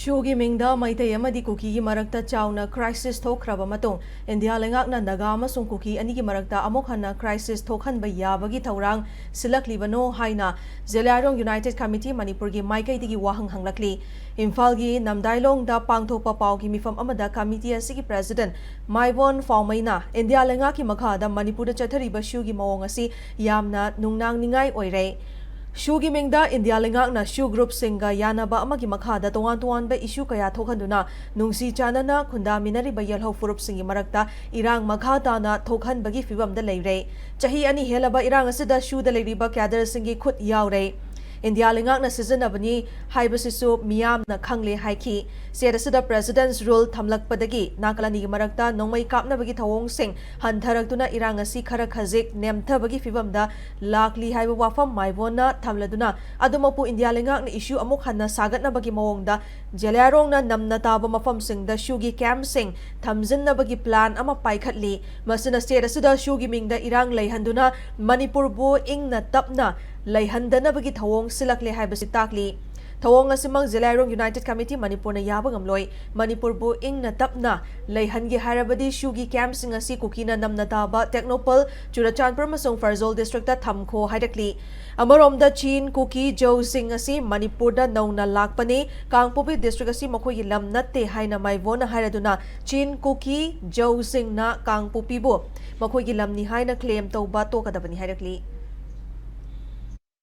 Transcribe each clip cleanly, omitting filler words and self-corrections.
SoOꯒꯤ ꯃꯤꯡꯗ ꯃꯩꯇꯩ ꯑꯃꯗꯤ ꯀꯨꯀꯤꯒꯤ ꯃꯔꯛꯇ ꯆꯥꯎꯅ ꯀ꯭ꯔꯥꯏꯁꯤꯁ ꯊꯣꯛꯈ꯭ꯔꯕ ꯃꯇꯨꯡ ꯏꯟꯗꯤꯌꯥ ꯂꯩꯉꯥꯛꯅ ꯅꯥꯒꯥ ꯑꯃꯁꯨꯡ ꯀꯨꯀꯤ ꯑꯅꯤꯒꯤ ꯃꯔꯛꯇ ꯑꯃꯨꯛ ꯍꯟꯅ ꯀ꯭ꯔꯥꯏꯁꯤꯁ ꯊꯣꯛꯍꯟꯕ ꯌꯥꯕꯒꯤ ꯊꯧꯔꯥꯡ ꯁꯤꯜꯂꯛꯂꯤꯕꯅꯣ ꯍꯥꯏꯅ ꯖꯦꯂꯤꯌꯥꯡꯔꯣꯡ ꯌꯨꯅꯥꯏꯇꯦꯗ ꯀꯃꯤꯇꯤ ꯃꯅꯤꯄꯨꯔꯒꯤ ꯃꯥꯏꯀꯩꯗꯒꯤ ꯋꯥꯍꯪ ꯍꯪꯂꯛꯂꯤ꯫ ꯏꯝꯐꯥꯜꯒꯤ ꯅꯝꯗꯥꯏꯂꯣꯡꯗ ꯄꯥꯡꯊꯣꯛꯄ ꯄꯥꯎꯒꯤ ꯃꯤꯐꯝ ꯑꯃꯗ ꯀꯃꯤꯇꯤ ꯑꯁꯤꯒꯤ ꯄ꯭ꯔꯦꯁꯤꯗꯦꯟꯠ ꯃꯥꯏꯕꯣꯟ ꯐꯥꯎꯃꯩꯅ ꯏꯟꯗꯤꯌꯥ ꯂꯩꯉꯥꯛꯀꯤ ꯃꯈꯥꯗ ꯃꯅꯤꯄꯨꯔꯗ ꯆꯠꯊꯔꯤꯕ SoOꯒꯤ ꯃꯑꯣꯡ ꯑꯁꯤ ꯌꯥꯝꯅ ꯅꯨꯡꯅꯥꯡꯅꯤꯡꯉꯥꯏ ꯑꯣꯏꯔꯦ꯫ SoOꯒꯤ ꯃꯤꯡꯗ ꯏꯟꯗꯤꯌꯥ ꯂꯩꯉꯥꯛꯅ SoO ꯒ꯭ꯔꯨꯞꯁꯤꯡꯒ ꯌꯥꯅꯕ ꯑꯃꯒꯤ ꯃꯈꯥꯗ ꯇꯣꯉꯥꯟ-ꯇꯣꯉꯥꯟꯕ ꯏꯁꯨ ꯀꯌꯥ ꯊꯣꯛꯍꯟꯗꯨꯅ ꯅꯨꯡꯁꯤ ꯆꯥꯟꯅꯅ ꯈꯨꯟꯗꯥꯃꯤꯟꯅꯔꯤꯕ ꯌꯦꯜꯍꯧ ꯐꯨꯔꯨꯞꯁꯤꯡꯒꯤ ꯃꯔꯛꯇ ꯏꯔꯥꯡ ꯃꯈꯥ ꯇꯥꯅ ꯊꯣꯛꯍꯟꯕꯒꯤ ꯐꯤꯚꯝꯗ ꯂꯩꯔꯦ꯫ ꯆꯍꯤ 2 ꯍꯦꯜꯂꯕ ꯏꯔꯥꯡ ꯑꯁꯤꯗ SoOꯗ ꯂꯩꯔꯤꯕ ꯀꯦꯗꯔꯁꯤꯡꯒꯤ ꯈꯨꯠ ꯌꯥꯎꯔꯦ꯫ ꯏꯟꯗꯤꯌꯥ ꯂꯩꯉꯥꯛꯅ ꯁꯤꯖꯤꯟꯅꯕꯅꯤ ꯍꯥꯏꯕꯁꯤꯁꯨ ꯃꯤꯌꯥꯝꯅ ꯈꯪꯂꯦ ꯍꯥꯏꯈꯤ꯫ ꯁꯦꯠ ꯑꯁꯤꯗ ꯄ꯭ꯔꯦꯁꯤꯗꯦꯟꯠꯁ ꯔꯨꯜ ꯊꯝꯂꯛꯄꯗꯒꯤ ꯅꯥꯀꯜ ꯑꯅꯤꯒꯤ ꯃꯔꯛꯇ ꯅꯣꯡꯃꯩ ꯀꯥꯞꯅꯕꯒꯤ ꯊꯧꯑꯣꯡꯁꯤꯡ ꯍꯟꯊꯔꯛꯇꯨꯅ ꯏꯔꯥꯡ ꯑꯁꯤ ꯈꯔ ꯈꯖꯤꯛ ꯅꯦꯝꯊꯕꯒꯤ ꯐꯤꯚꯝꯗ ꯂꯥꯛꯂꯤ ꯍꯥꯏꯕ ꯋꯥꯐꯝ ꯃꯥꯏꯕꯣꯟꯅ ꯊꯝꯂꯗꯨꯅ ꯑꯗꯨꯃꯛꯄꯨ ꯏꯟꯗꯤꯌꯥ ꯂꯩꯉꯥꯛꯅ ꯏꯁꯨ ꯑꯃꯨꯛ ꯍꯟꯅ ꯁꯥꯒꯠꯅꯕꯒꯤ ꯃꯑꯣꯡꯗ ꯖꯦꯂꯤꯌꯥꯡꯔꯣꯡꯅ ꯅꯝꯅ ꯇꯥꯕ ꯃꯐꯝꯁꯤꯡꯗ SoOꯒꯤ ꯀꯦꯝꯞꯁꯤꯡ ꯊꯝꯖꯤꯟꯅꯕꯒꯤ ꯄ꯭ꯂꯥꯟ ꯑꯃ ꯄꯥꯏꯈꯠꯂꯤ꯫ ꯃꯁꯤꯅ ꯁ꯭ꯇꯦꯠ ꯑꯁꯤꯗ SoOꯒꯤ ꯃꯤꯡꯗ ꯏꯔꯥꯡ ꯂꯩꯍꯟꯗꯨꯅ ꯃꯅꯤꯄꯨꯔꯕꯨ ꯏꯪꯅ ꯇꯞꯅ ꯂꯩꯍꯟꯗꯅꯕꯒꯤ ꯊꯧꯑꯣꯡ ꯁꯤꯜꯂꯛꯂꯦ ꯍꯥꯏꯕꯁꯤ ꯇꯥꯛꯂꯤ꯫ ꯊꯧꯑꯣꯡ ꯑꯁꯤꯃꯛ ꯖꯦꯂꯤꯌꯥꯡꯔꯣꯡ ꯌꯨꯅꯥꯏꯇꯦꯗ ꯀꯃꯤꯇꯤ ꯃꯅꯤꯄꯨꯔꯅ ꯌꯥꯕ ꯉꯝꯂꯣꯏ꯫ ꯃꯅꯤꯄꯨꯔꯕꯨ ꯏꯪꯅ ꯇꯞꯅ ꯂꯩꯍꯟꯒꯦ ꯍꯥꯏꯔꯕꯗꯤ SoOꯒꯤ ꯀꯦꯝꯞꯁꯤꯡ ꯑꯁꯤ ꯀꯨꯀꯤꯅ ꯅꯝꯅ ꯇꯥꯕ ꯇꯦꯛꯅꯧꯄꯜ, ꯆꯨꯔꯆꯥꯟꯄꯨꯔ ꯑꯃꯁꯨꯡ ꯐꯔꯖꯣꯜ ꯗꯤꯁꯇ꯭ꯔꯤꯛꯇ ꯊꯝꯈꯣ ꯍꯥꯏꯔꯛꯂꯤ꯫ ꯑꯃꯔꯣꯝꯗ ꯆꯤꯟ ꯀꯨꯀꯤ ꯖꯧꯁꯤꯡ ꯑꯁꯤ ꯃꯅꯤꯄꯨꯔꯗ ꯅꯧꯅ ꯂꯥꯛꯄꯅꯤ, ꯀꯥꯡꯄꯣꯛꯄꯤ ꯗꯤꯁꯇ꯭ꯔꯤꯛ ꯑꯁꯤ ꯃꯈꯣꯏꯒꯤ ꯂꯝ ꯅꯠꯇꯦ ꯍꯥꯏꯅ ꯃꯥꯏꯕꯣꯟꯅ ꯍꯥꯏꯔꯗꯨꯅ ꯆꯤꯟ ꯀꯨꯀꯤ ꯖꯧꯁꯤꯡꯅ ꯀꯥꯡꯄꯣꯛꯄꯤꯕꯨ ꯃꯈꯣꯏꯒꯤ ꯂꯝꯅꯤ ꯍꯥꯏꯅ ꯀ꯭ꯂꯦꯝ ꯇꯧꯕ ꯇꯣꯛꯀꯗꯕꯅꯤ ꯍꯥꯏꯔꯛꯂꯤ꯫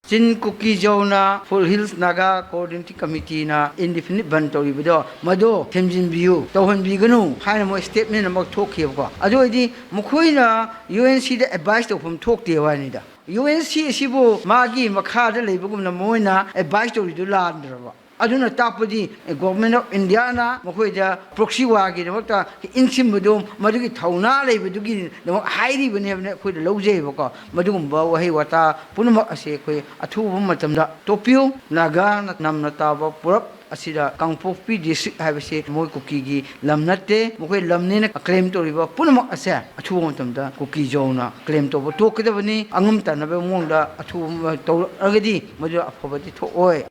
Chin Cookie Jona Full Hills Naga Coordinating Committee na indefinite ban tawribido mado themjin biu tawhan biganu haina mo statement amok thokhiba ko adu idi mukhoina UNC da advice tawfum thokte wani da UNC sibu magi makha da leibugumna moina advice tawridu landraba aduna tapadi government of India na mukhoida proxy wagi namata insimbudum madugi thauna leibudugi namok hairi bane ne khoi lawjeiba ko madugumba wahi wata punma ase khoi athuba matamda topiu naga namna taba purap asida kangpokpi district habase moi kuki lamnate mokoi lamne na claim toriba punma ase athuba matamda kuki jona claim to to kedabani angam tanabe mongda athuba to agadi madu afobati tho oi